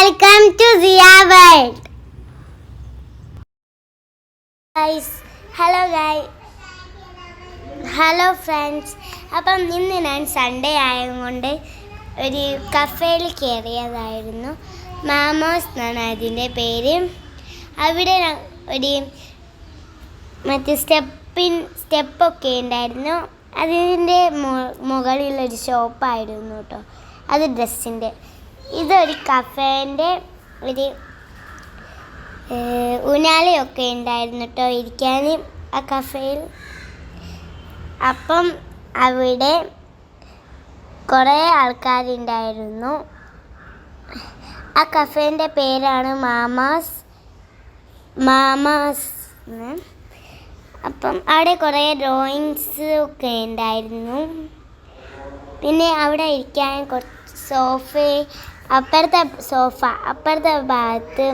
Welcome to Zia World. Guys, hello friends. അപ്പം ഇന്ന് ഞാൻ സൺഡേ ആയതുകൊണ്ട് ഒരു കഫേയിൽ കയറിയതായിരുന്നു. മാമോസ് എന്നാണ് അതിൻ്റെ പേര്. അവിടെ ഒരു മറ്റേ സ്റ്റെപ്പൊക്കെ ഉണ്ടായിരുന്നു. അതിൻ്റെ മുകളിലൊരു ഷോപ്പായിരുന്നു കേട്ടോ. അത് ഡ്രസ്സിൻ്റെ. ഇതൊരു കഫേൻ്റെ ഒരു ഊഞ്ഞാലയൊക്കെ ഉണ്ടായിരുന്നു കേട്ടോ ഇരിക്കാൻ ആ കഫേയിൽ. അപ്പം അവിടെ കുറേ ആൾക്കാരുണ്ടായിരുന്നു. ആ കഫേൻ്റെ പേരാണ് മാമാസ്. അപ്പം അവിടെ കുറേ ഡ്രോയിങ്സ് ഒക്കെ ഉണ്ടായിരുന്നു. പിന്നെ അവിടെ ഇരിക്കാൻ കുറച്ച് അപ്പുറത്തെ ഭാഗത്ത്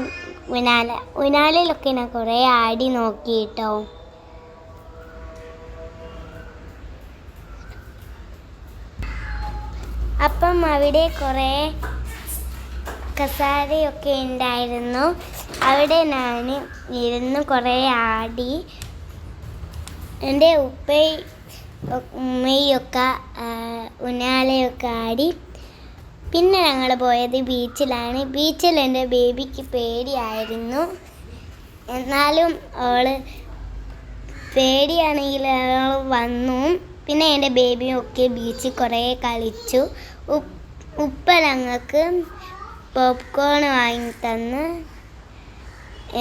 ഉനാലയിലൊക്കെ ഞാൻ കുറേ ആടി നോക്കി കേട്ടോ. അപ്പം അവിടെ കുറേ കസാരയൊക്കെ ഉണ്ടായിരുന്നു. അവിടെ ഞാൻ ഇരുന്ന് കുറേ ആടി. എൻ്റെ ഉമ്മയൊക്കെ ഉനാലയൊക്കെ ആടി. പിന്നെ ഞങ്ങൾ പോയത് ബീച്ചിലാണ്. ബീച്ചിൽ എൻ്റെ ബേബിക്ക് പേടിയായിരുന്നു. എന്നാലും പേടിയാണെങ്കിൽ അവൾ വന്നു. പിന്നെ എൻ്റെ ബേബിയൊക്കെ ബീച്ചിൽ കുറേ കളിച്ചു. ഉപ്പ ഞങ്ങൾക്ക് പോപ്കോൺ വാങ്ങി തന്ന്.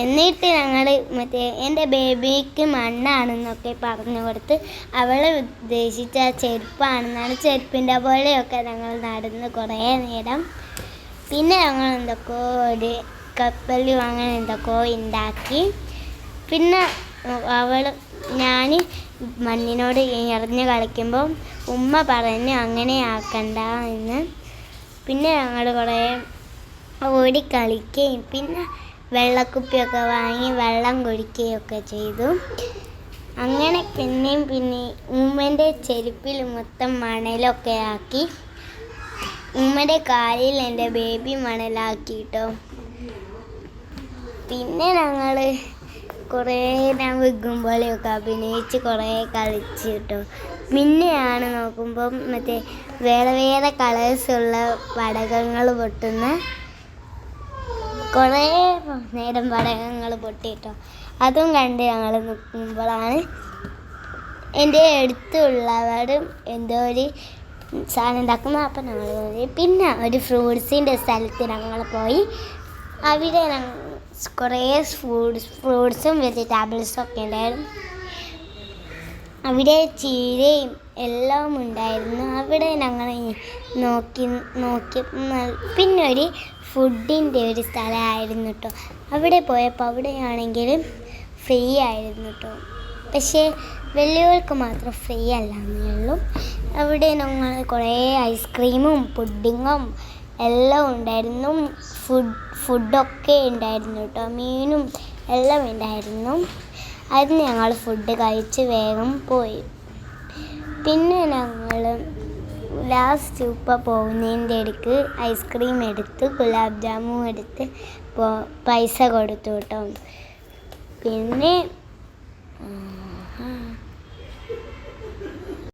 എന്നിട്ട് ഞങ്ങൾ എൻ്റെ ബേബിക്ക് മണ്ണാണെന്നൊക്കെ പറഞ്ഞു കൊടുത്ത് അവൾ ഉദ്ദേശിച്ച ചെരുപ്പാണെന്നാണ്. ചെരുപ്പിൻ്റെ പോലെയൊക്കെ ഞങ്ങൾ നടന്ന് കുറേ നേരം. പിന്നെ ഞങ്ങൾ എന്തൊക്കെയോ ഒരു കപ്പലും അങ്ങനെ എന്തൊക്കെയോ ഉണ്ടാക്കി. പിന്നെ ഞാൻ മണ്ണിനോട് എറിഞ്ഞ് കളിക്കുമ്പോൾ ഉമ്മ പറഞ്ഞു അങ്ങനെ ആക്കണ്ട എന്ന്. പിന്നെ ഞങ്ങൾ കുറേ ഓടി കളിക്കുകയും പിന്നെ വെള്ളക്കുപ്പിയൊക്കെ വാങ്ങി വെള്ളം കുടിക്കുകയൊക്കെ ചെയ്തു. അങ്ങനെ പിന്നെയും ഉമ്മൻ്റെ ചെരുപ്പിൽ മൊത്തം മണലൊക്കെ ആക്കി. ഉമ്മയുടെ കാലിൽ എൻ്റെ ബേബി മണലാക്കിട്ടോ. പിന്നെ ഞങ്ങൾ കുറേ വിഗും പോലെയൊക്കെ അഭിനയിച്ച് കുറേ കളിച്ച് കേട്ടോ. പിന്നെയാണ് നോക്കുമ്പം വേറെ കളേഴ്സുള്ള പടകങ്ങൾ പൊട്ടുന്ന കുറേ നേരം പടകങ്ങൾ പൊട്ടിയിട്ടോ. അതും കണ്ട് ഞങ്ങൾ നിൽക്കുമ്പോഴാണ് എൻ്റെ അടുത്തുള്ളവരും എന്തോ ഒരു സാധനം ഉണ്ടാക്കുന്നു. അപ്പം ഞങ്ങൾ പോയി. പിന്നെ ഒരു ഫ്രൂട്ട്സിൻ്റെ സ്ഥലത്ത് ഞങ്ങൾ പോയി. അവിടെ കുറേ ഫ്രൂട്ട്സും വെജിറ്റബിൾസും ഒക്കെ ഉണ്ടായിരുന്നു. അവിടെ ചീരയും എല്ലാം ഉണ്ടായിരുന്നു. അവിടെ ഞങ്ങൾ നോക്കി പിന്നെ ഒരു ഫുഡിൻ്റെ ഒരു സ്ഥലമായിരുന്നു കേട്ടോ. അവിടെ പോയപ്പോൾ അവിടെയാണെങ്കിലും ഫ്രീ ആയിരുന്നു കേട്ടോ. പക്ഷേ വലിയവർക്ക് മാത്രം ഫ്രീ അല്ലാന്നേ ഉള്ളൂ. അവിടെ ഞങ്ങൾ കുറേ ഐസ്ക്രീമും പുഡിങ്ങും എല്ലാം ഉണ്ടായിരുന്നു. ഫുഡൊക്കെ ഉണ്ടായിരുന്നു കേട്ടോ. മീനും എല്ലാം ഉണ്ടായിരുന്നു. അതിന് ഞങ്ങൾ ഫുഡ് കഴിച്ച് വേഗം പോയി. പിന്നെ ഞങ്ങൾ ലാസ്റ്റ് ഉപ്പ പോകുന്നതിൻ്റെ ഇടയ്ക്ക് ഐസ്ക്രീം എടുത്ത് ഗുലാബ് ജാമുൻ എടുത്ത് പൈസ കൊടുത്തു കേട്ടോ. പിന്നെ